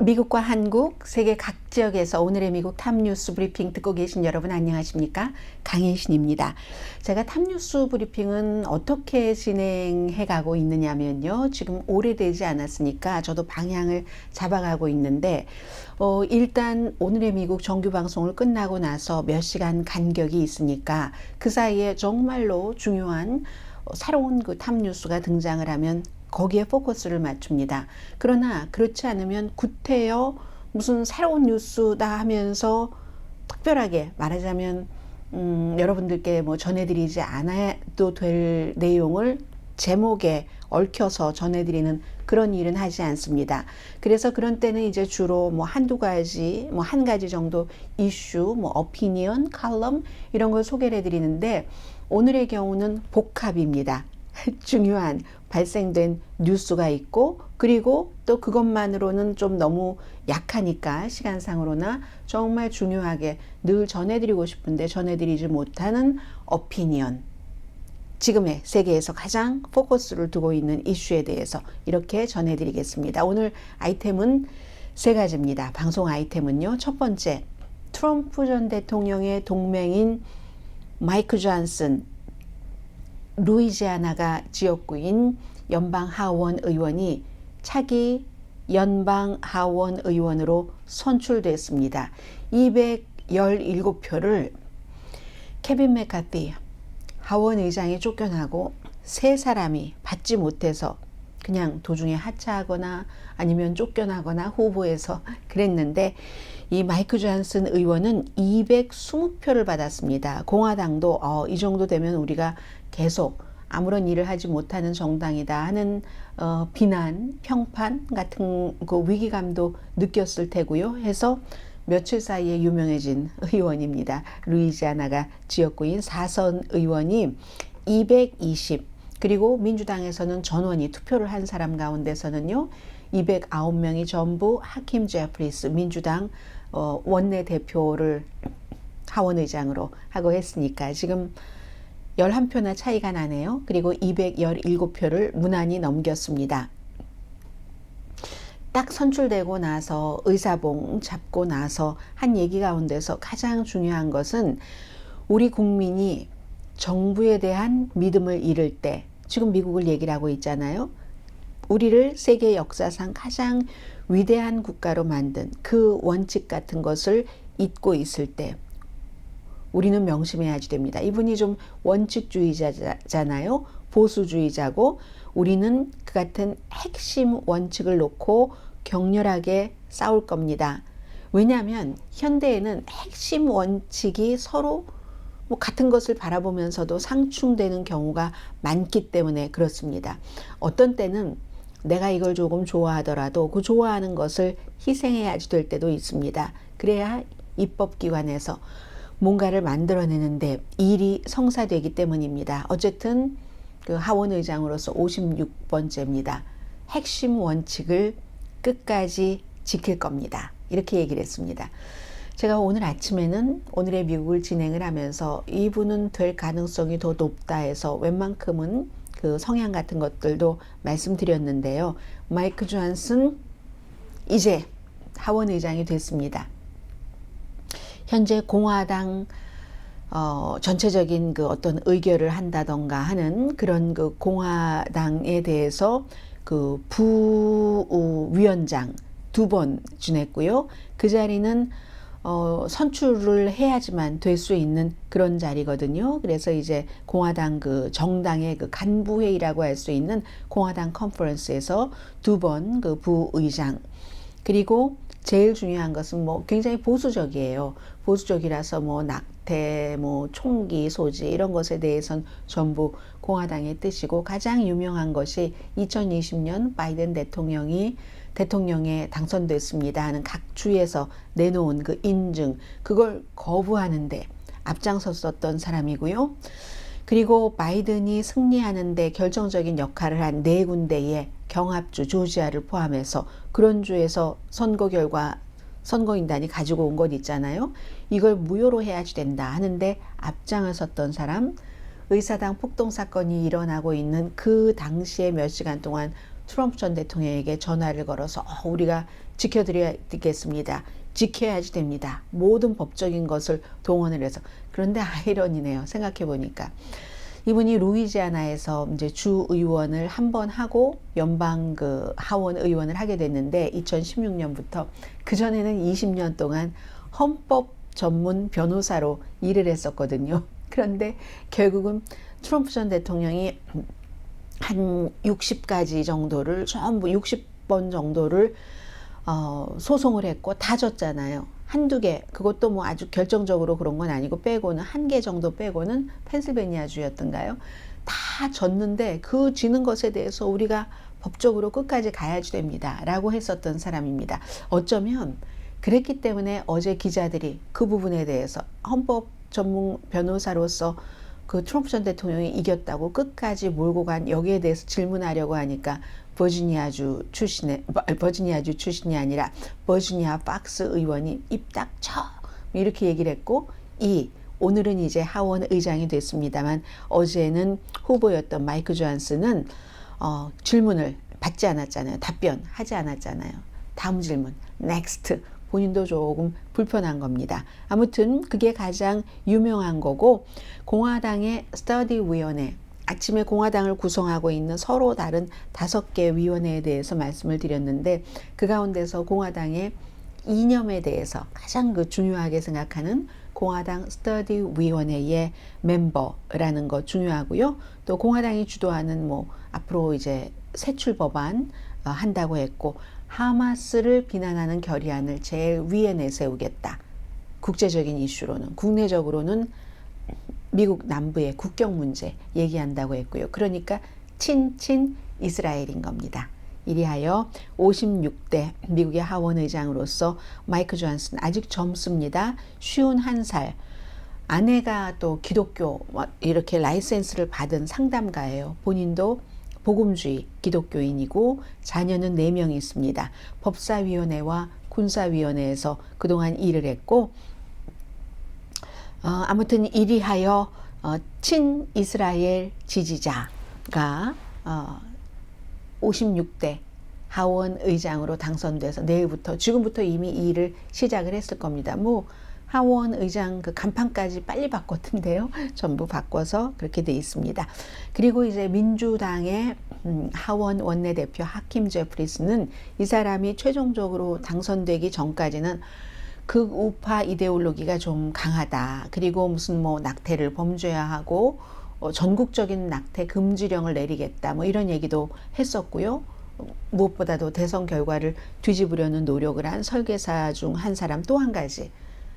미국과 한국, 세계 각 지역에서 오늘의 미국 탑뉴스 브리핑 듣고 계신 여러분 안녕하십니까? 강혜신입니다. 제가 탑뉴스 브리핑은 어떻게 진행해 가고 있느냐면요. 지금 오래되지 않았으니까 저도 방향을 잡아가고 있는데 일단 오늘의 미국 정규 방송을 끝나고 나서 몇 시간 간격이 있으니까 그 사이에 정말로 중요한 새로운 그 탑뉴스가 등장을 하면 거기에 포커스를 맞춥니다. 그러나 그렇지 않으면 구태여 무슨 새로운 뉴스다 하면서 특별하게 말하자면 여러분들께 뭐 전해드리지 않아도 될 내용을 제목에 얽혀서 전해드리는 그런 일은 하지 않습니다. 그래서 그런 때는 이제 주로 뭐 한두 가지, 뭐 한 가지 정도 이슈, 뭐 어피니언, 칼럼 이런 걸 소개를 해드리는데 오늘의 경우는 복합입니다. 중요한 발생된 뉴스가 있고 그리고 또 그것만으로는 좀 너무 약하니까 시간상으로나 정말 중요하게 늘 전해드리고 싶은데 전해드리지 못하는 어피니언, 지금의 세계에서 가장 포커스를 두고 있는 이슈에 대해서 이렇게 전해드리겠습니다. 오늘 아이템은 세 가지입니다. 방송 아이템은요. 첫 번째, 트럼프 전 대통령의 동맹인 마이크 존슨 루이지아나가 지역구인 연방 하원 의원이 차기 연방 하원 의원으로 선출됐습니다. 217표를 케빈 맥카티 하원 의장이 쫓겨나고 세 사람이 받지 못해서 그냥 도중에 하차하거나 아니면 쫓겨나거나 후보에서 그랬는데 이 마이크 존슨 의원은 220표를 받았습니다. 공화당도 이 정도 되면 우리가 계속 아무런 일을 하지 못하는 정당이다 하는 비난, 평판 같은 그 위기감도 느꼈을 테고요. 해서 며칠 사이에 유명해진 의원입니다. 루이지아나가 지역구인 4선 의원이 220, 그리고 민주당에서는 전원이 투표를 한 사람 가운데서는요 209명이 전부 하킴 제프리스 민주당 원내대표를 하원의장으로 하고 했으니까 지금 11표나 차이가 나네요. 그리고 217표를 무난히 넘겼습니다. 딱 선출되고 나서 의사봉 잡고 나서 한 얘기 가운데서 가장 중요한 것은 우리 국민이 정부에 대한 믿음을 잃을 때, 지금 미국을 얘기를 하고 있잖아요. 우리를 세계 역사상 가장 위대한 국가로 만든 그 원칙 같은 것을 잊고 있을 때 우리는 명심해야지 됩니다. 이분이 좀 원칙주의자잖아요. 보수주의자고 우리는 그 같은 핵심 원칙을 놓고 격렬하게 싸울 겁니다. 왜냐하면 현대에는 핵심 원칙이 서로 뭐 같은 것을 바라보면서도 상충되는 경우가 많기 때문에 그렇습니다. 어떤 때는 내가 이걸 조금 좋아하더라도 그 좋아하는 것을 희생해야지 될 때도 있습니다. 그래야 입법기관에서 뭔가를 만들어내는데 일이 성사되기 때문입니다. 어쨌든 그 하원의장으로서 56번째입니다. 핵심 원칙을 끝까지 지킬 겁니다. 이렇게 얘기를 했습니다. 제가 오늘 아침에는 오늘의 미국을 진행을 하면서 이분은 될 가능성이 더 높다 해서 웬만큼은 그 성향 같은 것들도 말씀드렸는데요. 마이크 존슨 이제 하원의장이 됐습니다. 현재 공화당 전체적인 그 어떤 의결을 한다던가 하는 그런 그 공화당에 대해서 그 부위원장 2번 지냈고요. 그 자리는 선출을 해야지만 될 수 있는 그런 자리거든요. 그래서 이제 공화당 그 정당의 그 간부회의라고 할 수 있는 공화당 컨퍼런스에서 2번 그 부의장, 그리고 제일 중요한 것은 뭐 굉장히 보수적이에요. 보수적이라서 뭐 낙태, 뭐 총기 소지 이런 것에 대해서는 전부 공화당의 뜻이고 가장 유명한 것이 2020년 바이든 대통령에 당선됐습니다 하는 각 주에서 내놓은 그 인증, 그걸 거부하는데 앞장섰었던 사람이고요. 그리고 바이든이 승리하는데 결정적인 역할을 한 네 군데의 경합주 조지아를 포함해서 그런 주에서 선거 결과 선거인단이 가지고 온 것 있잖아요. 이걸 무효로 해야지 된다 하는데 앞장을 섰던 사람, 의사당 폭동 사건이 일어나고 있는 그 당시에 몇 시간 동안 트럼프 전 대통령에게 전화를 걸어서 우리가 지켜드리겠습니다. 지켜야지 됩니다. 모든 법적인 것을 동원을 해서. 그런데 아이러니네요. 생각해 보니까. 이분이 루이지아나에서 이제 주 의원을 한 번 하고 연방 그 하원 의원을 하게 됐는데 2016년부터 그 전에는 20년 동안 헌법 전문 변호사로 일을 했었거든요. 그런데 결국은 트럼프 전 대통령이 한 60가지 정도를 전부 60번 정도를 소송을 했고 다 졌잖아요. 한두 개, 그것도 뭐 아주 결정적으로 그런 건 아니고 빼고는 한 개 정도 빼고는 펜실베니아주였던가요? 다 졌는데 그 지는 것에 대해서 우리가 법적으로 끝까지 가야지 됩니다. 라고 했었던 사람입니다. 어쩌면 그랬기 때문에 어제 기자들이 그 부분에 대해서 헌법 전문 변호사로서 그 트럼프 전 대통령이 이겼다고 끝까지 몰고 간 여기에 대해서 질문하려고 하니까 버지니아주 출신이 아니라 버지니아 박스 의원이 입 닥쳐 이렇게 얘기를 했고 오늘은 이제 하원 의장이 됐습니다만 어제는 후보였던 마이크 존슨은 질문을 받지 않았잖아요. 답변하지 않았잖아요. 다음 질문 next 본인도 조금 불편한 겁니다. 아무튼 그게 가장 유명한 거고 공화당의 스터디 위원회 아침에 공화당을 구성하고 있는 서로 다른 5개 위원회에 대해서 말씀을 드렸는데 그 가운데서 공화당의 이념에 대해서 가장 그 중요하게 생각하는 공화당 스터디 위원회의 멤버라는 거 중요하고요. 또 공화당이 주도하는 뭐 앞으로 이제 세출 법안 한다고 했고 하마스를 비난하는 결의안을 제일 위에 내세우겠다. 국제적인 이슈로는 국내적으로는 미국 남부의 국경 문제 얘기한다고 했고요. 그러니까 친친 이스라엘인 겁니다. 이리하여 56대 미국의 하원 의장으로서 마이크 존슨 아직 젊습니다. 51살. 아내가 또 기독교 이렇게 라이센스를 받은 상담가예요. 본인도 복음주의 기독교인이고 자녀는 4명이 있습니다. 법사위원회와 군사위원회에서 그동안 일을 했고 아무튼 이리하여 친이스라엘 지지자가 56대 하원 의장으로 당선돼서 지금부터 이미 이 일을 시작을 했을 겁니다. 뭐 하원 의장 그 간판까지 빨리 바꿨던데요. 전부 바꿔서 그렇게 돼 있습니다. 그리고 이제 민주당의 하원 원내대표 하킴 제프리스는 이 사람이 최종적으로 당선되기 전까지는 극우파 이데올로기가 좀 강하다. 그리고 무슨 뭐 낙태를 범죄화하고 전국적인 낙태 금지령을 내리겠다. 뭐 이런 얘기도 했었고요. 무엇보다도 대선 결과를 뒤집으려는 노력을 한 설계사 중 한 사람 또 한 가지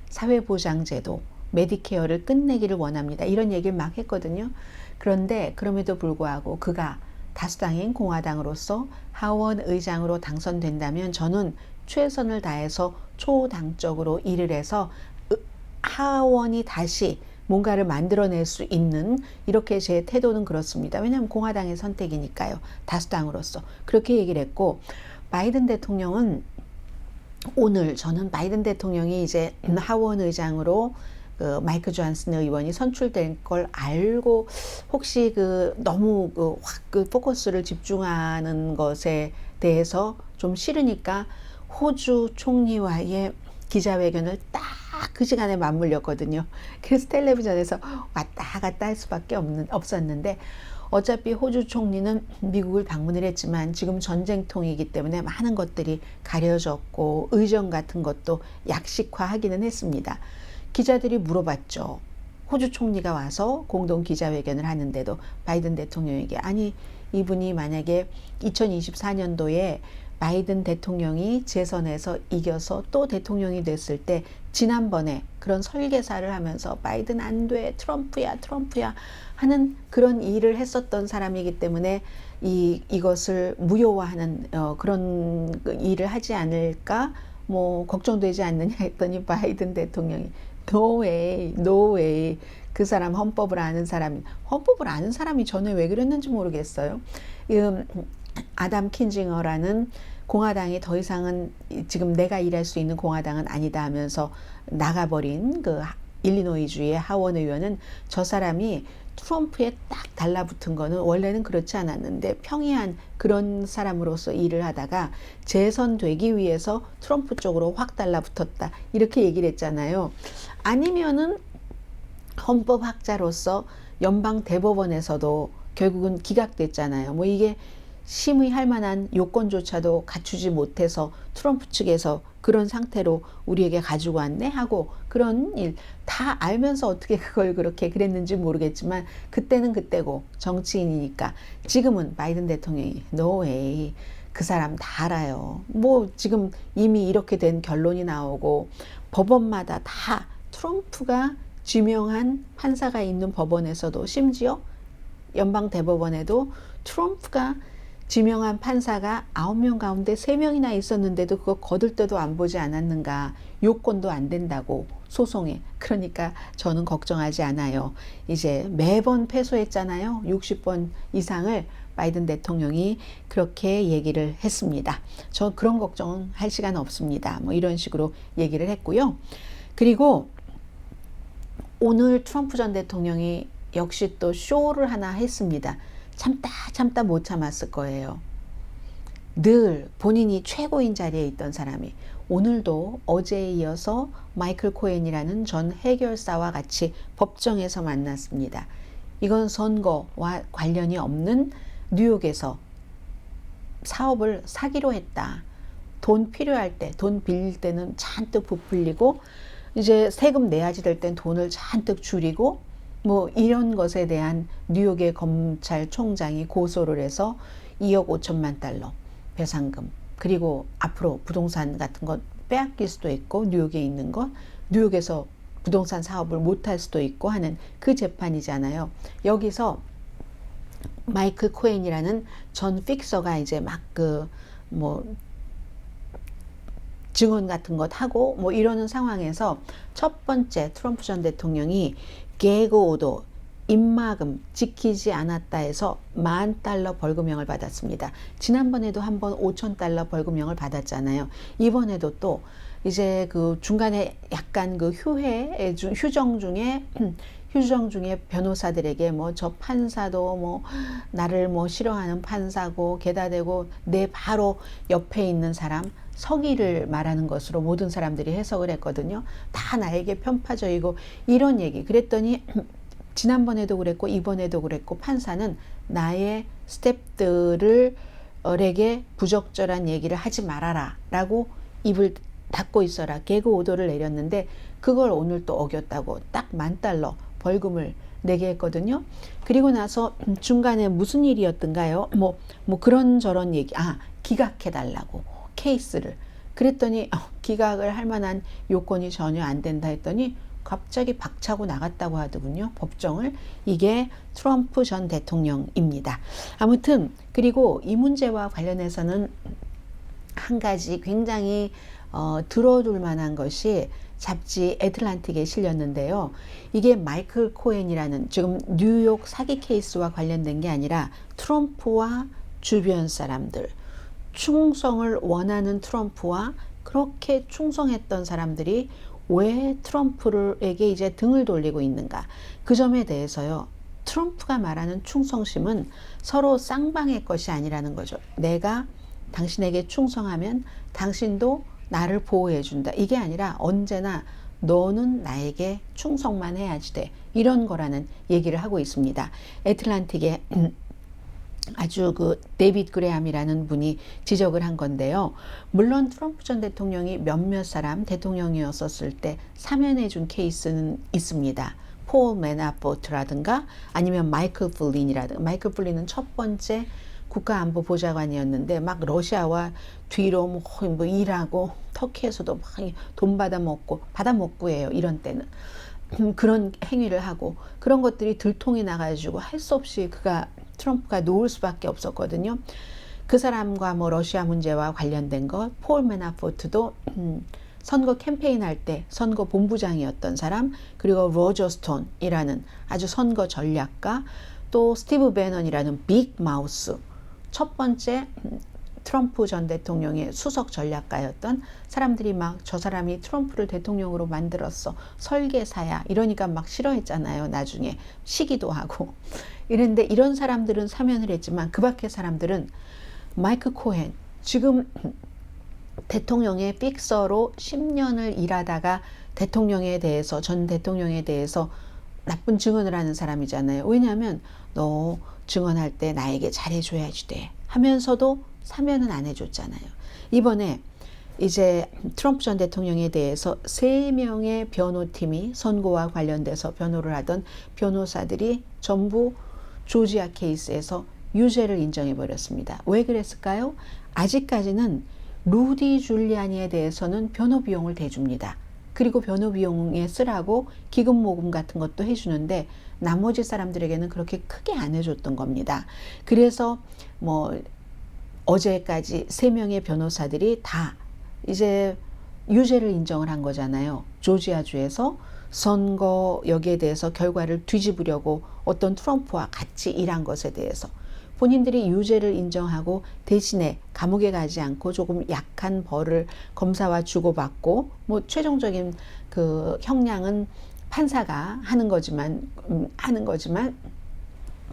사회보장제도 메디케어를 끝내기를 원합니다. 이런 얘기를 막 했거든요. 그런데 그럼에도 불구하고 그가 다수당인 공화당으로서 하원 의장으로 당선된다면 저는 최선을 다해서 초당적으로 일을 해서 하원이 다시 뭔가를 만들어낼 수 있는 이렇게 제 태도는 그렇습니다. 왜냐하면 공화당의 선택이니까요. 다수당으로서 그렇게 얘기를 했고 바이든 대통령은 오늘 저는 바이든 대통령이 이제 하원 의장으로 그 마이크 존슨 의원이 선출된 걸 알고 혹시 너무 확 포커스를 집중하는 것에 대해서 좀 싫으니까 호주 총리와의 기자회견을 딱 그 시간에 맞물렸거든요. 그래서 텔레비전에서 왔다 갔다 할 수밖에 없었는데 어차피 호주 총리는 미국을 방문을 했지만 지금 전쟁통이기 때문에 많은 것들이 가려졌고 의정 같은 것도 약식화하기는 했습니다. 기자들이 물어봤죠. 호주 총리가 와서 공동 기자회견을 하는데도 바이든 대통령에게 아니 이분이 만약에 2024년도에 바이든 대통령이 재선에서 이겨서 또 대통령이 됐을 때 지난번에 그런 설계사를 하면서 바이든 안 돼, 트럼프야 하는 그런 일을 했었던 사람이기 때문에 이것을 무효화하는 그런 일을 하지 않을까 뭐 걱정되지 않느냐 했더니 바이든 대통령이 no way 그 사람 헌법을 아는 사람이 전에 왜 그랬는지 모르겠어요. 아담 킨징어라는 공화당이 더 이상은 지금 내가 일할 수 있는 공화당은 아니다 하면서 나가버린 그 일리노이주의 하원 의원은 저 사람이 트럼프에 딱 달라붙은 거는 원래는 그렇지 않았는데 평이한 그런 사람으로서 일을 하다가 재선되기 위해서 트럼프 쪽으로 확 달라붙었다. 이렇게 얘기를 했잖아요. 아니면은 헌법학자로서 연방 대법원에서도 결국은 기각됐잖아요. 뭐 이게 심의할 만한 요건조차도 갖추지 못해서 트럼프 측에서 그런 상태로 우리에게 가지고 왔네 하고 그런 일 다 알면서 어떻게 그걸 그렇게 그랬는지 모르겠지만 그때는 그때고 정치인이니까 지금은 바이든 대통령이 no way 그 사람 다 알아요. 뭐 지금 이미 이렇게 된 결론이 나오고 법원마다 다 트럼프가 지명한 판사가 있는 법원에서도 심지어 연방 대법원에도 트럼프가 지명한 판사가 9명 가운데 3명이나 있었는데도 그거 거들떠도 안 보지 않았는가. 요건도 안 된다고 소송에. 그러니까 저는 걱정하지 않아요. 이제 매번 패소했잖아요. 60번 이상을 바이든 대통령이 그렇게 얘기를 했습니다. 저 그런 걱정할 시간 없습니다. 뭐 이런 식으로 얘기를 했고요. 그리고 오늘 트럼프 전 대통령이 역시 또 쇼를 하나 했습니다. 참다 못 참았을 거예요. 늘 본인이 최고인 자리에 있던 사람이 오늘도 어제에 이어서 마이클 코헨이라는 전 해결사와 같이 법정에서 만났습니다. 이건 선거와 관련이 없는 뉴욕에서 사업을 사기로 했다. 돈 필요할 때, 돈 빌릴 때는 잔뜩 부풀리고 이제 세금 내야지 될 땐 돈을 잔뜩 줄이고 뭐 이런 것에 대한 뉴욕의 검찰총장이 고소를 해서 2억 5천만 달러 배상금 그리고 앞으로 부동산 같은 것 빼앗길 수도 있고 뉴욕에 있는 것 뉴욕에서 부동산 사업을 못할 수도 있고 하는 그 재판이잖아요. 여기서 마이클 코헨이라는 전 픽서가 이제 막 증언 같은 것 하고 뭐 이러는 상황에서 첫 번째 트럼프 전 대통령이 개고도 입막음 지키지 않았다 해서 $10,000 벌금형을 받았습니다. 지난번에도 한번 $5,000 벌금형을 받았잖아요. 이번에도 또 이제 그 중간에 약간 그 휴정 중에 변호사들에게 뭐 저 판사도 뭐 나를 뭐 싫어하는 판사고 게다대고 내 바로 옆에 있는 사람 서기를 말하는 것으로 모든 사람들이 해석을 했거든요. 다 나에게 편파적이고 이런 얘기. 그랬더니 지난번에도 그랬고 이번에도 그랬고 판사는 나의 스태프들에게 부적절한 얘기를 하지 말아라 라고 입을 닫고 있어라. 개그 오더를 내렸는데 그걸 오늘 또 어겼다고 딱 $10,000 벌금을 내게 했거든요. 그리고 나서 중간에 무슨 일이었던가요? 뭐 그런저런 얘기. 기각해달라고 케이스를. 그랬더니 기각을 할 만한 요건이 전혀 안 된다 했더니 갑자기 박차고 나갔다고 하더군요. 법정을. 이게 트럼프 전 대통령입니다. 아무튼 그리고 이 문제와 관련해서는 한 가지 굉장히 들어둘 만한 것이 잡지 애틀란틱에 실렸는데요. 이게 마이클 코헨이라는 지금 뉴욕 사기 케이스와 관련된 게 아니라 트럼프와 주변 사람들, 충성을 원하는 트럼프와 그렇게 충성했던 사람들이 왜 트럼프에게 이제 등을 돌리고 있는가. 그 점에 대해서요. 트럼프가 말하는 충성심은 서로 쌍방의 것이 아니라는 거죠. 내가 당신에게 충성하면 당신도 나를 보호해 준다. 이게 아니라 언제나 너는 나에게 충성만 해야지 돼. 이런 거라는 얘기를 하고 있습니다. 애틀란틱에 아주 그 데이빗 그레함이라는 분이 지적을 한 건데요. 물론 트럼프 전 대통령이 몇몇 사람 대통령이었었을 때 사면해 준 케이스는 있습니다. 폴 매나포트라든가 아니면 마이클 플린이라든가. 마이클 플린은 첫 번째 국가안보보좌관이었는데 막 러시아와 뒤로 뭐 일하고 터키에서도 막 돈 받아먹고 해요. 이런 때는. 그런 행위를 하고 그런 것들이 들통이 나가지고 할 수 없이 트럼프가 놓을 수밖에 없었거든요. 그 사람과 뭐 러시아 문제와 관련된 것, 폴 매나포트도 선거 캠페인 할 때 선거 본부장이었던 사람, 그리고 로저 스톤이라는 아주 선거 전략가, 또 스티브 배넌이라는 빅 마우스, 첫 번째 트럼프 전 대통령의 수석 전략가였던 사람들이 막 저 사람이 트럼프를 대통령으로 만들었어, 설계사야, 이러니까 막 싫어했잖아요. 나중에 시기도 하고. 이런데 이런 사람들은 사면을 했지만 그 밖의 사람들은 마이크 코헨, 지금 대통령의 픽서로 10년을 일하다가 대통령에 대해서, 전 대통령에 대해서 나쁜 증언을 하는 사람이잖아요. 왜냐하면 너 증언할 때 나에게 잘해줘야지 돼 하면서도 사면은 안 해줬잖아요. 이번에 이제 트럼프 전 대통령에 대해서 3명의 변호팀이, 선고와 관련돼서 변호를 하던 변호사들이 전부 조지아 케이스에서 유죄를 인정해 버렸습니다. 왜 그랬을까요? 아직까지는 루디 줄리아니에 대해서는 변호 비용을 대줍니다. 그리고 변호 비용에 쓰라고 기금 모금 같은 것도 해주는데 나머지 사람들에게는 그렇게 크게 안 해줬던 겁니다. 그래서 뭐 어제까지 3명의 변호사들이 다 이제 유죄를 인정을 한 거잖아요. 조지아주에서 선거 여기에 대해서 결과를 뒤집으려고 어떤 트럼프와 같이 일한 것에 대해서 본인들이 유죄를 인정하고 대신에 감옥에 가지 않고 조금 약한 벌을 검사와 주고받고 뭐 최종적인 그 형량은 판사가 하는 거지만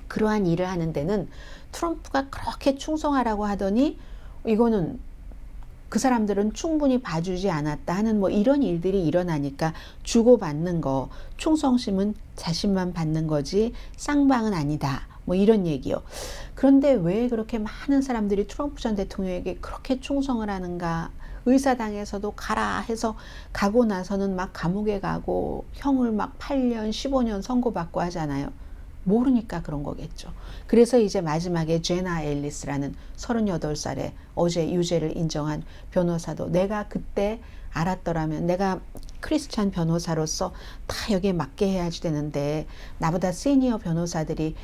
그러한 일을 하는 데는 트럼프가 그렇게 충성하라고 하더니 이거는 그 사람들은 충분히 봐주지 않았다 하는 뭐 이런 일들이 일어나니까 주고받는 거, 충성심은 자신만 받는 거지 쌍방은 아니다, 뭐 이런 얘기요. 그런데 왜 그렇게 많은 사람들이 트럼프 전 대통령에게 그렇게 충성을 하는가? 의사당에서도 가라 해서 가고 나서는 막 감옥에 가고 형을 막 8년 15년 선고받고 하잖아요. 모르니까 그런 거겠죠. 그래서 이제 마지막에 제나 앨리스라는 38살에 어제 유죄를 인정한 변호사도 내가 그때 알았더라면 내가 크리스찬 변호사로서 다 여기에 맞게 해야지 되는데 나보다 시니어 변호사들이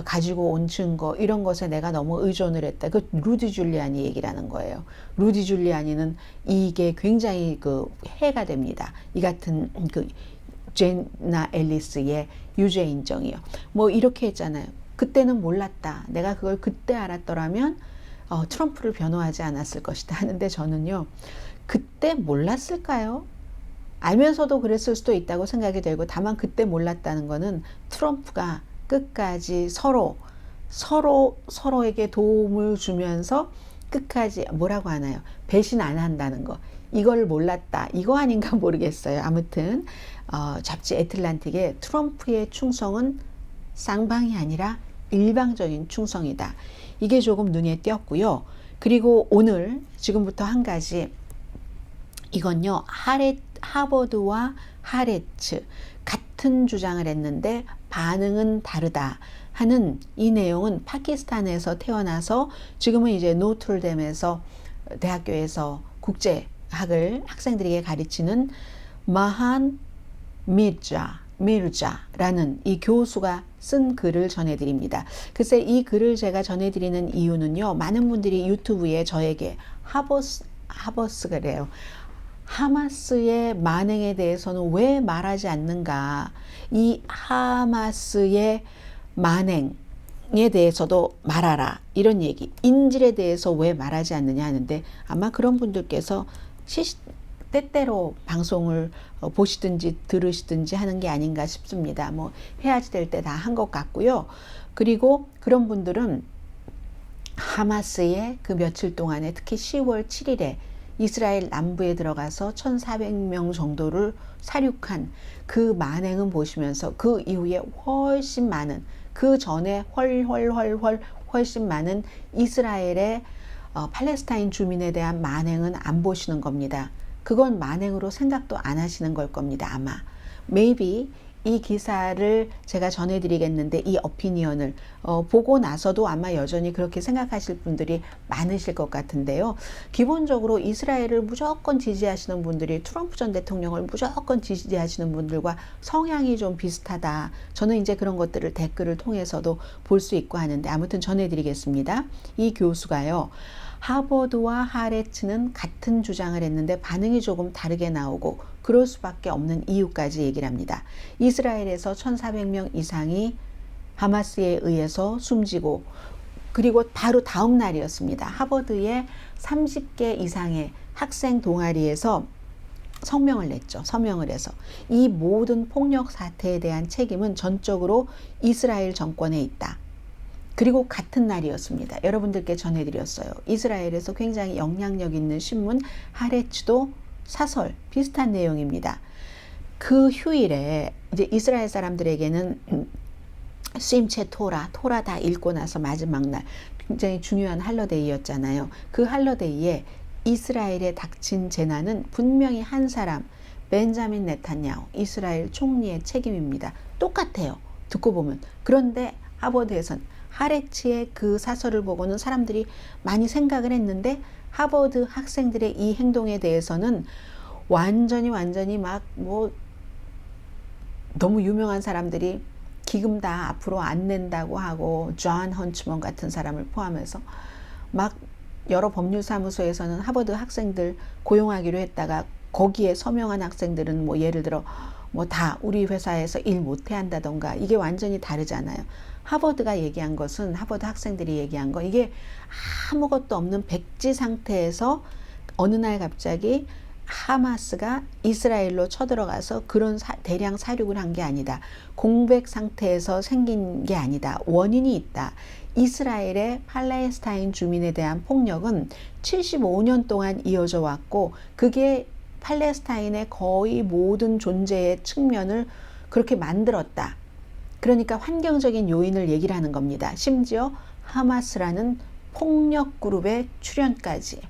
가지고 온 증거 이런 것에 내가 너무 의존을 했다. 그 루디 줄리아니 얘기라는 거예요. 루디 줄리아니는 이게 굉장히 그 해가 됩니다. 이 같은 그 제나 앨리스의 유죄 인정이요. 뭐 이렇게 했잖아요. 그때는 몰랐다. 내가 그걸 그때 알았더라면 트럼프를 변호하지 않았을 것이다 하는데 저는요. 그때 몰랐을까요? 알면서도 그랬을 수도 있다고 생각이 들고 다만 그때 몰랐다는 거는 트럼프가 끝까지 서로에게 도움을 주면서 끝까지 뭐라고 하나요? 배신 안 한다는 거. 이걸 몰랐다. 이거 아닌가 모르겠어요. 아무튼 잡지 애틀란틱의 트럼프의 충성은 쌍방이 아니라 일방적인 충성이다. 이게 조금 눈에 띄었고요. 그리고 오늘 지금부터 한 가지 이건요. 하버드와 하레츠 같은 주장을 했는데 반응은 다르다 하는 이 내용은 파키스탄에서 태어나서 지금은 이제 노트르담에서 대학교에서 국제학을 학생들에게 가르치는 마한 미르자라는 이 교수가 쓴 글을 전해드립니다. 글쎄 이 글을 제가 전해드리는 이유는요. 많은 분들이 유튜브에 저에게 하버스가래요. 하마스의 만행에 대해서는 왜 말하지 않는가? 이 하마스의 만행에 대해서도 말하라. 이런 얘기. 인질에 대해서 왜 말하지 않느냐 하는데 아마 그런 분들께서 때때로 방송을 보시든지 들으시든지 하는 게 아닌가 싶습니다. 뭐 해야지 될 때 다 한 것 같고요. 그리고 그런 분들은 하마스의 그 며칠 동안에 특히 10월 7일에 이스라엘 남부에 들어가서 1,400명 정도를 살육한 그 만행은 보시면서 그 이후에 훨씬 많은 그 전에 훨씬 많은 이스라엘의 팔레스타인 주민에 대한 만행은 안 보시는 겁니다. 그건 만행으로 생각도 안 하시는 걸 겁니다. 아마 maybe 이 기사를 제가 전해드리겠는데 이 오피니언을 보고 나서도 아마 여전히 그렇게 생각하실 분들이 많으실 것 같은데요. 기본적으로 이스라엘을 무조건 지지하시는 분들이 트럼프 전 대통령을 무조건 지지하시는 분들과 성향이 좀 비슷하다. 저는 이제 그런 것들을 댓글을 통해서도 볼 수 있고 하는데 아무튼 전해드리겠습니다. 이 교수가요. 하버드와 하레츠는 같은 주장을 했는데 반응이 조금 다르게 나오고 그럴 수밖에 없는 이유까지 얘기를 합니다. 이스라엘에서 1,400명 이상이 하마스에 의해서 숨지고 그리고 바로 다음 날이었습니다. 하버드의 30개 이상의 학생 동아리에서 성명을 냈죠. 서명을 해서 이 모든 폭력 사태에 대한 책임은 전적으로 이스라엘 정권에 있다. 그리고 같은 날이었습니다. 여러분들께 전해드렸어요. 이스라엘에서 굉장히 영향력 있는 신문 하레츠도 사설 비슷한 내용입니다. 그 휴일에 이제 이스라엘 사람들에게는 심체 토라 다 읽고 나서 마지막 날 굉장히 중요한 할러데이였잖아요. 그 할러데이에 이스라엘에 닥친 재난은 분명히 한 사람, 벤자민 네탄야후 이스라엘 총리의 책임입니다. 똑같아요. 듣고 보면. 그런데 하버드에선 하레츠의 그 사설을 보고는 사람들이 많이 생각을 했는데 하버드 학생들의 이 행동에 대해서는 완전히 막 뭐 너무 유명한 사람들이 기금 다 앞으로 안 낸다고 하고 존 헌츠먼 같은 사람을 포함해서 막 여러 법률사무소에서는 하버드 학생들 고용하기로 했다가 거기에 서명한 학생들은 뭐 예를 들어 뭐 다 우리 회사에서 일 못해 한다던가 이게 완전히 다르잖아요. 하버드가 얘기한 것은 하버드 학생들이 얘기한 거 이게 아무것도 없는 백지 상태에서 어느 날 갑자기 하마스가 이스라엘로 쳐들어가서 그런 대량 사륙을 한 게 아니다. 공백 상태에서 생긴 게 아니다. 원인이 있다. 이스라엘의 팔레스타인 주민에 대한 폭력은 75년 동안 이어져 왔고 그게 팔레스타인의 거의 모든 존재의 측면을 그렇게 만들었다. 그러니까 환경적인 요인을 얘기를 하는 겁니다. 심지어 하마스라는 폭력 그룹의 출현까지.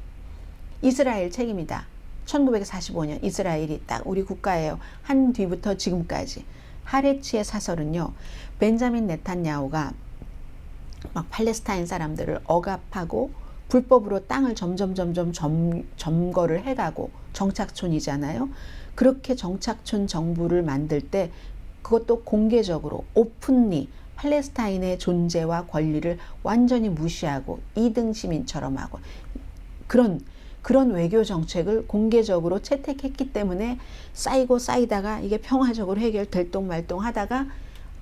이스라엘 책임이다. 1945년 이스라엘이 딱 우리 국가예요. 한 뒤부터 지금까지. 하레츠의 사설은요. 벤자민 네탄야후가 막 팔레스타인 사람들을 억압하고 불법으로 땅을 점점 점거를 해가고 정착촌이잖아요. 그렇게 정착촌 정부를 만들 때 그것도 공개적으로 오픈리 팔레스타인의 존재와 권리를 완전히 무시하고 2등 시민처럼 하고 그런 외교 정책을 공개적으로 채택했기 때문에 쌓이다가 이게 평화적으로 해결될 똥 말똥 하다가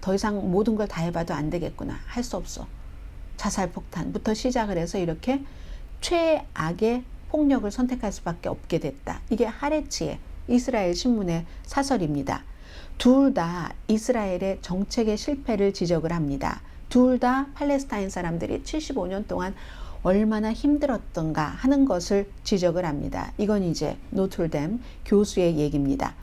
더 이상 모든 걸 다 해봐도 안 되겠구나. 할 수 없어. 자살폭탄부터 시작을 해서 이렇게 최악의 폭력을 선택할 수밖에 없게 됐다. 이게 하레츠의 이스라엘 신문의 사설입니다. 둘 다 이스라엘의 정책의 실패를 지적을 합니다. 둘 다 팔레스타인 사람들이 75년 동안 얼마나 힘들었던가 하는 것을 지적을 합니다. 이건 이제 노틀댐 교수의 얘기입니다.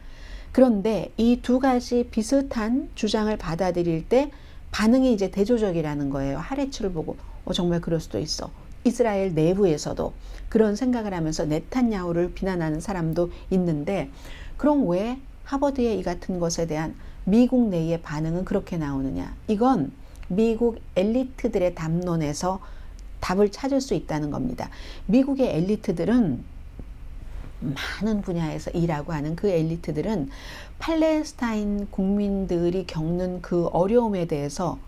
그런데 이 두 가지 비슷한 주장을 받아들일 때 반응이 이제 대조적이라는 거예요. 하레츠를 보고 정말 그럴 수도 있어. 이스라엘 내부에서도 그런 생각을 하면서 네탄야후를 비난하는 사람도 있는데 그럼 왜 하버드의 이 같은 것에 대한 미국 내의 반응은 그렇게 나오느냐. 이건 미국 엘리트들의 담론에서 답을 찾을 수 있다는 겁니다. 미국의 엘리트들은 많은 분야에서 일하고 하는 그 엘리트들은 팔레스타인 국민들이 겪는 그 어려움에 대해서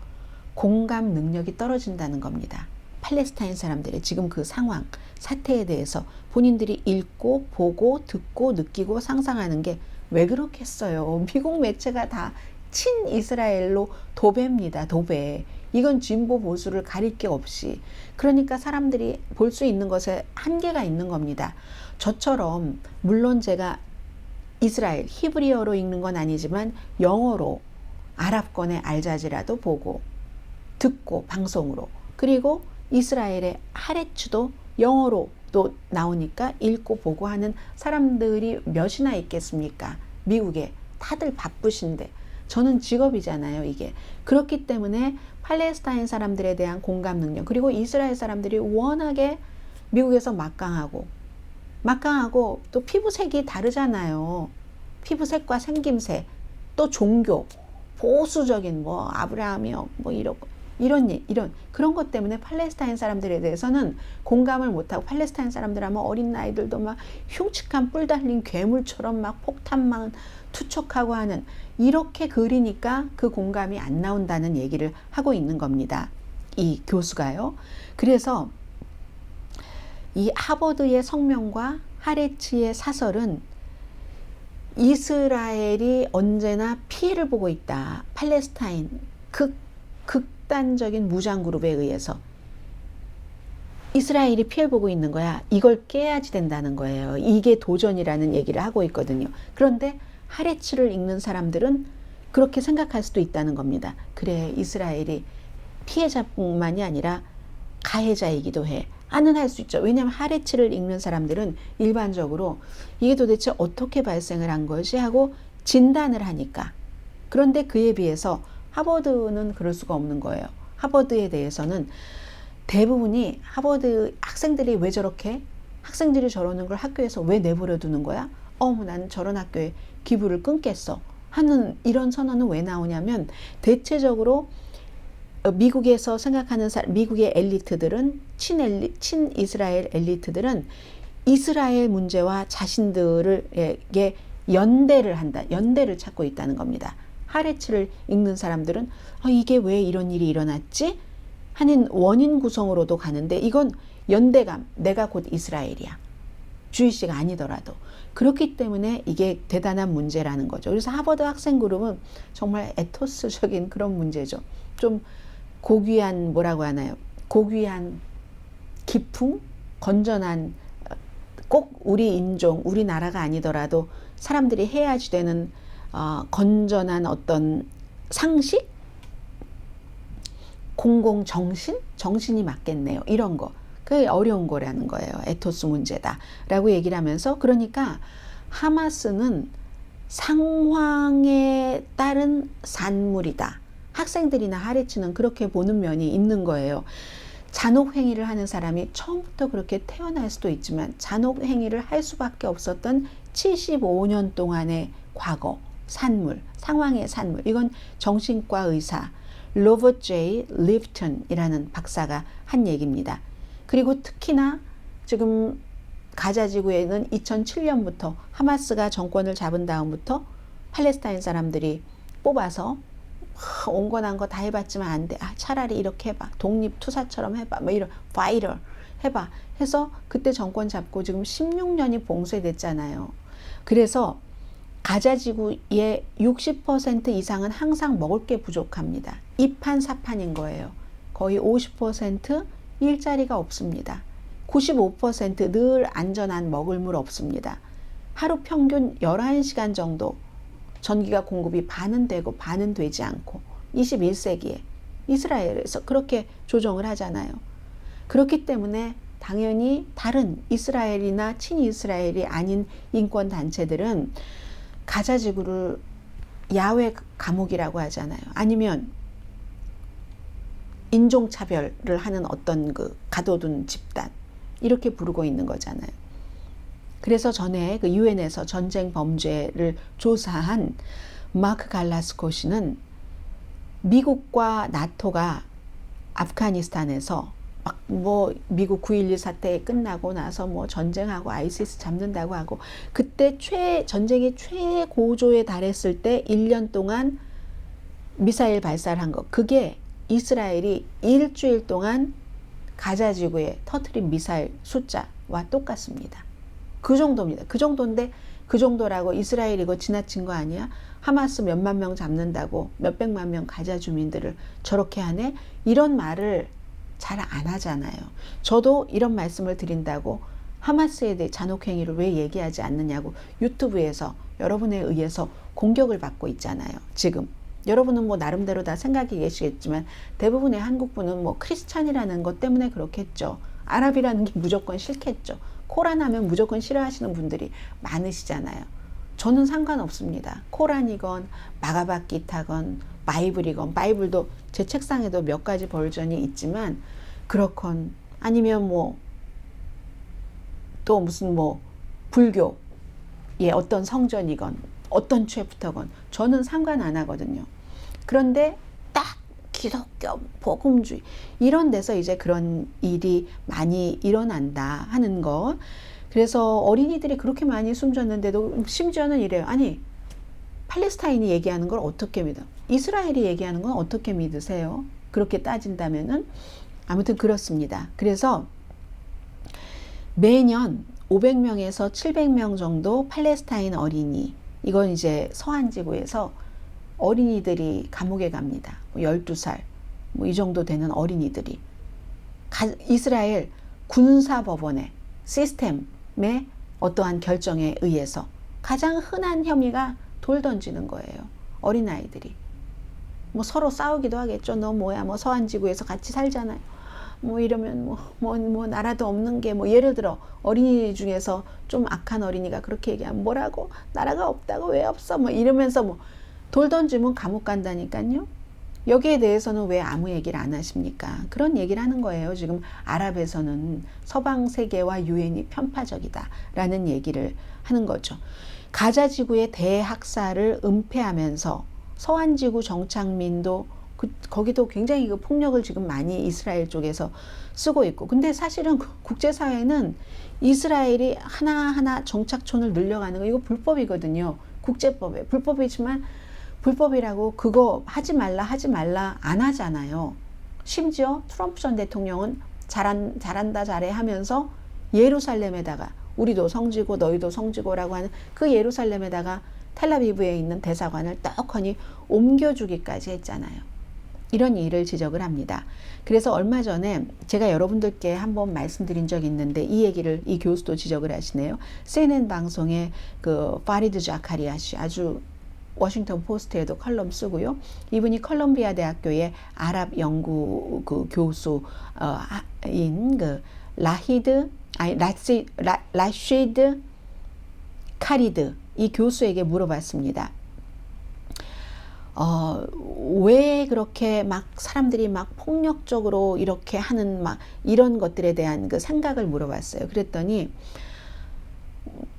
공감 능력이 떨어진다는 겁니다. 팔레스타인 사람들의 지금 그 상황, 사태에 대해서 본인들이 읽고 보고 듣고 느끼고 상상하는 게 왜 그렇겠어요. 미국 매체가 다 친이스라엘로 도배입니다. 도배. 이건 진보 보수를 가릴 게 없이. 그러니까 사람들이 볼 수 있는 것에 한계가 있는 겁니다. 저처럼 물론 제가 이스라엘 히브리어로 읽는 건 아니지만 영어로 아랍권의 알자지라도 보고 듣고 방송으로 그리고 이스라엘의 하레츠도 영어로 또 나오니까 읽고 보고 하는 사람들이 몇이나 있겠습니까? 미국에 다들 바쁘신데 저는 직업이잖아요, 이게. 그렇기 때문에 팔레스타인 사람들에 대한 공감 능력 그리고 이스라엘 사람들이 워낙에 미국에서 막강하고 또 피부색이 다르잖아요. 피부색과 생김새 또 종교 보수적인 뭐 아브라함이요 뭐 이런 그런 것 때문에 팔레스타인 사람들에 대해서는 공감을 못하고 팔레스타인 사람들 하면 어린 아이들도 막 흉측한 뿔 달린 괴물처럼 막 폭탄만 투척하고 하는 이렇게 그리니까 그 공감이 안 나온다는 얘기를 하고 있는 겁니다. 이 교수가요. 그래서 이 하버드의 성명과 하레츠의 사설은 이스라엘이 언제나 피해를 보고 있다. 팔레스타인 극단적인 무장 그룹에 의해서 이스라엘이 피해 보고 있는 거야. 이걸 깨야지 된다는 거예요. 이게 도전이라는 얘기를 하고 있거든요. 그런데 하레츠를 읽는 사람들은 그렇게 생각할 수도 있다는 겁니다. 그래, 이스라엘이 피해자뿐만이 아니라 가해자이기도 해. 아는 할 수 있죠. 왜냐하면 하레츠를 읽는 사람들은 일반적으로 이게 도대체 어떻게 발생을 한 것이 하고 진단을 하니까. 그런데 그에 비해서 하버드는 그럴 수가 없는 거예요. 하버드에 대해서는 대부분이 하버드 학생들이 왜 저렇게, 학생들이 저러는 걸 학교에서 왜 내버려 두는 거야? 나는 저런 학교에 기부를 끊겠어 하는 이런 선언은 왜 나오냐면, 대체적으로 미국에서 생각하는 미국의 엘리트들은, 친이스라엘 엘리트들은 이스라엘 문제와 자신들에게 연대를 한다, 연대를 찾고 있다는 겁니다. 하레츠를 읽는 사람들은 이게 왜 이런 일이 일어났지? 하는 원인 구성으로도 가는데, 이건 연대감, 내가 곧 이스라엘이야. 주이시가 아니더라도. 그렇기 때문에 이게 대단한 문제라는 거죠. 그래서 하버드 학생 그룹은 정말 에토스적인 그런 문제죠. 좀 고귀한, 뭐라고 하나요? 고귀한 기풍? 건전한, 꼭 우리 인종, 우리나라가 아니더라도 사람들이 해야지 되는 건전한 어떤 상식? 공공정신? 정신이 맞겠네요. 이런 거. 그게 어려운 거라는 거예요. 에토스 문제다 라고 얘기를 하면서, 그러니까 하마스는 상황에 따른 산물이다. 학생들이나 하레츠는 그렇게 보는 면이 있는 거예요. 잔혹행위를 하는 사람이 처음부터 그렇게 태어날 수도 있지만 잔혹행위를 할 수밖에 없었던 75년 동안의 과거, 산물, 상황의 산물. 이건 정신과 의사 로버트 J. 리프턴이라는 박사가 한 얘기입니다. 그리고 특히나 지금 가자 지구에는 2007년부터 하마스가 정권을 잡은 다음부터 팔레스타인 사람들이 뽑아서 온건한 거 다 해봤지만 안 돼. 차라리 이렇게 해봐. 독립투사처럼 해봐. 뭐 이런 파이터 해봐. 해서 그때 정권 잡고 지금 16년이 봉쇄됐잖아요. 그래서 가자 지구의 60% 이상은 항상 먹을 게 부족합니다. 이판사판인 거예요. 거의 50% 일자리가 없습니다. 95% 안전한 먹을 물 없습니다. 하루 평균 11시간 정도 전기가 공급이 반은 되고 반은 되지 않고 21세기에 이스라엘에서 그렇게 조정을 하잖아요. 그렇기 때문에 당연히 다른 이스라엘이나 친이스라엘이 아닌 인권단체들은 가자 지구를 야외 감옥이라고 하잖아요. 아니면 인종차별을 하는 어떤 그 가둬둔 집단, 이렇게 부르고 있는 거잖아요. 그래서 전에 그 유엔에서 전쟁 범죄를 조사한 마크 갈라스코시는 미국과 나토가 아프가니스탄에서 막 뭐 미국 9.11 사태 끝나고 나서 뭐 전쟁하고 아이시스 잡는다고 하고, 그때 전쟁이 최고조에 달했을 때 1년 동안 미사일 발사를 한 거, 그게 이스라엘이 일주일 동안 가자 지구에 터뜨린 미사일 숫자와 똑같습니다. 그 정도입니다. 그 정도인데, 그 정도라고 이스라엘 이거 지나친 거 아니야? 하마스 몇만 명 잡는다고 몇백만 명 가자 주민들을 저렇게 하네? 이런 말을 잘 안 하잖아요. 저도 이런 말씀을 드린다고 하마스에 대해 잔혹행위를 왜 얘기하지 않느냐고 유튜브에서 여러분에 의해서 공격을 받고 있잖아요. 지금 여러분은 뭐 나름대로 다 생각이 계시겠지만 대부분의 한국분은 뭐 크리스찬이라는 것 때문에 그렇겠죠. 아랍이라는 게 무조건 싫겠죠. 코란 하면 무조건 싫어하시는 분들이 많으시잖아요. 저는 상관없습니다. 코란이건 마가박기타건 바이블이건, 바이블도 제 책상에도 몇 가지 버전이 있지만 그렇건, 아니면 뭐 또 무슨 뭐 불교의 어떤 성전이건 어떤 챕터건 저는 상관 안 하거든요. 그런데 딱 기독교 복음주의 이런 데서 이제 그런 일이 많이 일어난다 하는 거. 그래서 어린이들이 그렇게 많이 숨졌는데도 심지어는 이래요. 아니, 팔레스타인이 얘기하는 걸 어떻게 믿어? 이스라엘이 얘기하는 건 어떻게 믿으세요? 그렇게 따진다면은 아무튼 그렇습니다. 그래서 매년 500명에서 700명 정도 팔레스타인 어린이, 이건 이제 서한 지구에서 어린이들이 감옥에 갑니다. 12살 뭐 이 정도 되는 어린이들이 이스라엘 군사법원의 시스템의 어떠한 결정에 의해서 가장 흔한 혐의가 돌 던지는 거예요. 어린아이들이. 뭐 서로 싸우기도 하겠죠. 너 뭐야, 뭐 서한지구에서 같이 살잖아요. 뭐 이러면 뭐 나라도 없는 게, 뭐 예를 들어 어린이 중에서 좀 악한 어린이가 그렇게 얘기하면 뭐라고, 나라가 없다고, 왜 없어, 뭐 이러면서 뭐 돌 던지면 감옥 간다니까요. 여기에 대해서는 왜 아무 얘기를 안 하십니까? 그런 얘기를 하는 거예요. 지금 아랍에서는 서방 세계와 유엔이 편파적이다 라는 얘기를 하는 거죠. 가자 지구의 대학살을 은폐하면서 서한지구 정착민도 거기도 굉장히 그 폭력을 지금 많이 이스라엘 쪽에서 쓰고 있고, 근데 사실은 국제사회는 이스라엘이 하나하나 정착촌을 늘려가는 거 이거 불법이거든요. 국제법에 불법이지만 불법이라고 그거 하지 말라 안 하잖아요. 심지어 트럼프 전 대통령은 잘한다 잘해 하면서 예루살렘에다가 우리도 성지고 너희도 성지고라고 하는 그 예루살렘에다가 텔아비브에 있는 대사관을 떡하니 옮겨주기까지 했잖아요. 이런 일을 지적을 합니다. 그래서 얼마 전에 제가 여러분들께 한번 말씀드린 적이 있는데 이 얘기를 이 교수도 지적을 하시네요. CNN 방송의 그 파리드 자카리아 씨, 아주 워싱턴 포스트에도 컬럼 쓰고요. 이분이 컬럼비아 대학교의 아랍 연구 그 교수인 그 라시드 카리드 이 교수에게 물어봤습니다. 왜 그렇게 막 사람들이 막 폭력적으로 이렇게 하는 막 이런 것들에 대한 그 생각을 물어봤어요. 그랬더니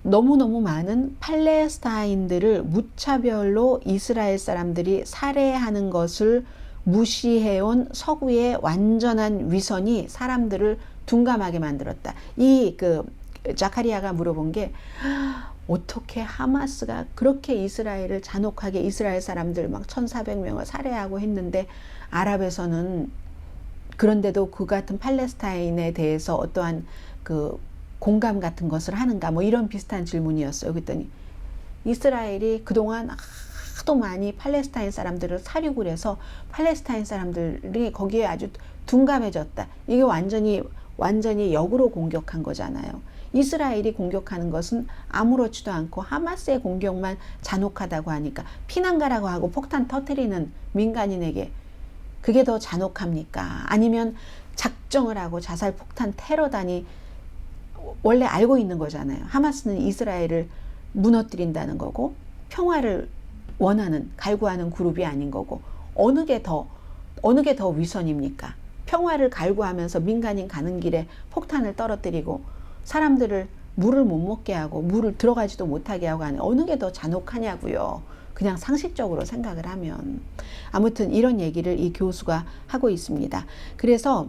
너무너무 많은 팔레스타인들을 무차별로 이스라엘 사람들이 살해하는 것을 무시해온 서구의 완전한 위선이 사람들을 둔감하게 만들었다. 이 그 자카리아가 물어본 게 어떻게 하마스가 그렇게 이스라엘을 잔혹하게 이스라엘 사람들 막 1,400명을 살해하고 했는데 아랍에서는 그런데도 그 같은 팔레스타인에 대해서 어떠한 그 공감 같은 것을 하는가, 뭐 이런 비슷한 질문이었어요. 그랬더니 이스라엘이 그동안 하도 많이 팔레스타인 사람들을 살육을 해서 팔레스타인 사람들이 거기에 아주 둔감해졌다. 이게 완전히 역으로 공격한 거잖아요. 이스라엘이 공격하는 것은 아무렇지도 않고 하마스의 공격만 잔혹하다고 하니까 피난가라고 하고 폭탄 터뜨리는 민간인에게 그게 더 잔혹합니까? 아니면 작정을 하고 자살 폭탄 테러단이 원래 알고 있는 거잖아요. 하마스는 이스라엘을 무너뜨린다는 거고 평화를 원하는 갈구하는 그룹이 아닌 거고 어느 게 더 위선입니까? 평화를 갈구하면서 민간인 가는 길에 폭탄을 떨어뜨리고 사람들을 물을 못 먹게 하고 물을 들어가지도 못하게 하고 하는 어느 게 더 잔혹하냐고요. 그냥 상식적으로 생각을 하면. 아무튼 이런 얘기를 이 교수가 하고 있습니다. 그래서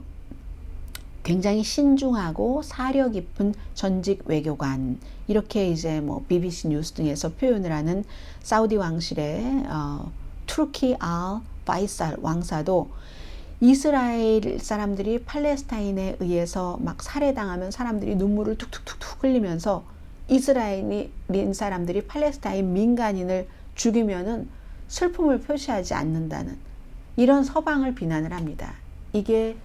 굉장히 신중하고 사려 깊은 전직 외교관, 이렇게 이제 뭐 BBC 뉴스 등에서 표현을 하는 사우디 왕실의 투르키 알 파이살 왕사도 이스라엘 사람들이 팔레스타인에 의해서 막 살해당하면 사람들이 눈물을 툭툭툭툭 흘리면서 이스라엘인 사람들이 팔레스타인 민간인을 죽이면은 슬픔을 표시하지 않는다는 이런 서방을 비난을 합니다. 이게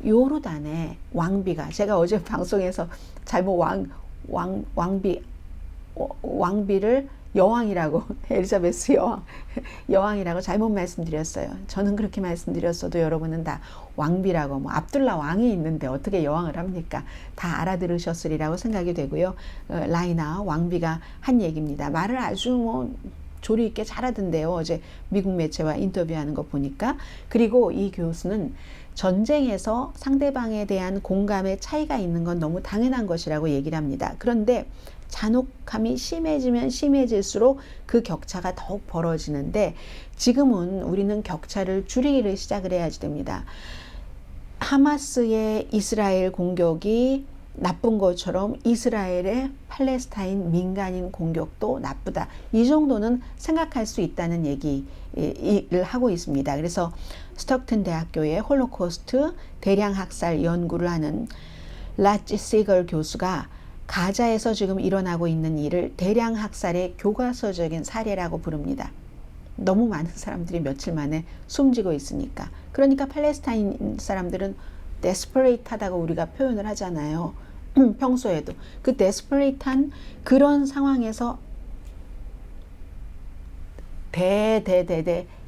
요르단의 왕비가, 제가 어제 방송에서 잘못 왕비를 여왕이라고 엘리자베스 여왕이라고 잘못 말씀드렸어요. 저는 그렇게 말씀드렸어도 여러분은 다 왕비라고, 뭐 압둘라 왕이 있는데 어떻게 여왕을 합니까? 다 알아들으셨으리라고 생각이 되고요. 라이나 왕비가 한 얘기입니다. 말을 아주 뭐 조리 있게 잘하던데요. 어제 미국 매체와 인터뷰하는 거 보니까. 그리고 이 교수는 전쟁에서 상대방에 대한 공감의 차이가 있는 건 너무 당연한 것이라고 얘기를 합니다. 그런데 잔혹함이 심해지면 심해질수록 그 격차가 더욱 벌어지는데 지금은 우리는 격차를 줄이기를 시작을 해야지 됩니다. 하마스의 이스라엘 공격이 나쁜 것처럼 이스라엘의 팔레스타인 민간인 공격도 나쁘다. 이 정도는 생각할 수 있다는 얘기를 하고 있습니다. 그래서 스톡튼 대학교의 홀로코스트 대량 학살 연구를 하는 라치 시걸 교수가 가자에서 지금 일어나고 있는 일을 대량 학살의 교과서적인 사례라고 부릅니다. 너무 많은 사람들이 며칠 만에 숨지고 있으니까. 그러니까 팔레스타인 사람들은 데스퍼레이트하다고 우리가 표현을 하잖아요. 평소에도 그 데스퍼레이트한 그런 상황에서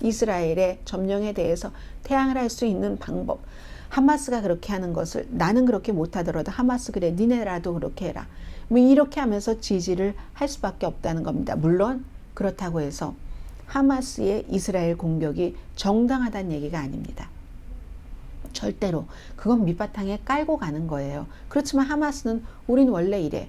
이스라엘의 점령에 대해서 태양을 할 수 있는 방법, 하마스가 그렇게 하는 것을 나는 그렇게 못하더라도 하마스 그래 니네라도 그렇게 해라, 뭐 이렇게 하면서 지지를 할 수밖에 없다는 겁니다. 물론 그렇다고 해서 하마스의 이스라엘 공격이 정당하다는 얘기가 아닙니다. 절대로 그건 밑바탕에 깔고 가는 거예요. 그렇지만 하마스는 우린 원래 이래,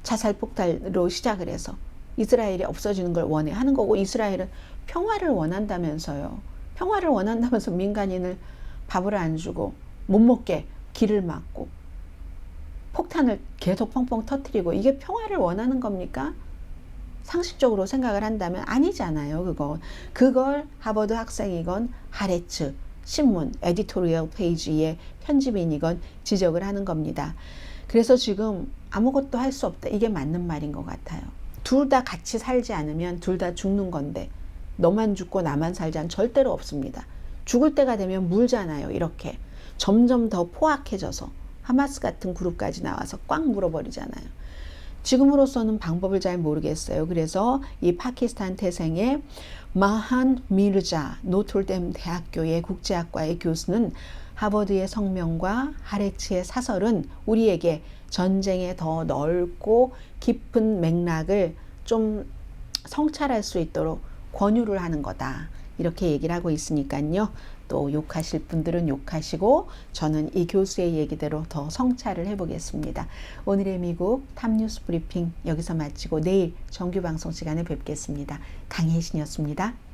자살폭탄으로 시작을 해서 이스라엘이 없어지는 걸 원해 하는 거고, 이스라엘은 평화를 원한다면서요. 평화를 원한다면서 민간인을 밥을 안 주고 못 먹게 길을 막고 폭탄을 계속 펑펑 터뜨리고, 이게 평화를 원하는 겁니까? 상식적으로 생각을 한다면 아니잖아요. 그걸 하버드 학생이건 하레츠 신문 에디토리얼 페이지의 편집인이건 지적을 하는 겁니다. 그래서 지금 아무것도 할 수 없다, 이게 맞는 말인 것 같아요. 둘 다 같이 살지 않으면 둘 다 죽는 건데, 너만 죽고 나만 살자는 절대로 없습니다. 죽을 때가 되면 물잖아요. 이렇게 점점 더 포악해져서 하마스 같은 그룹까지 나와서 꽉 물어버리잖아요. 지금으로서는 방법을 잘 모르겠어요. 그래서 이 파키스탄 태생의 마한 미르자 노틀댐 대학교의 국제학과의 교수는 하버드의 성명과 하레츠의 사설은 우리에게 전쟁의 더 넓고 깊은 맥락을 좀 성찰할 수 있도록 권유를 하는 거다, 이렇게 얘기를 하고 있으니까요. 또 욕하실 분들은 욕하시고, 저는 이 교수의 얘기대로 더 성찰을 해보겠습니다. 오늘의 미국 탑뉴스 브리핑 여기서 마치고 내일 정규 방송 시간에 뵙겠습니다. 강혜신이었습니다.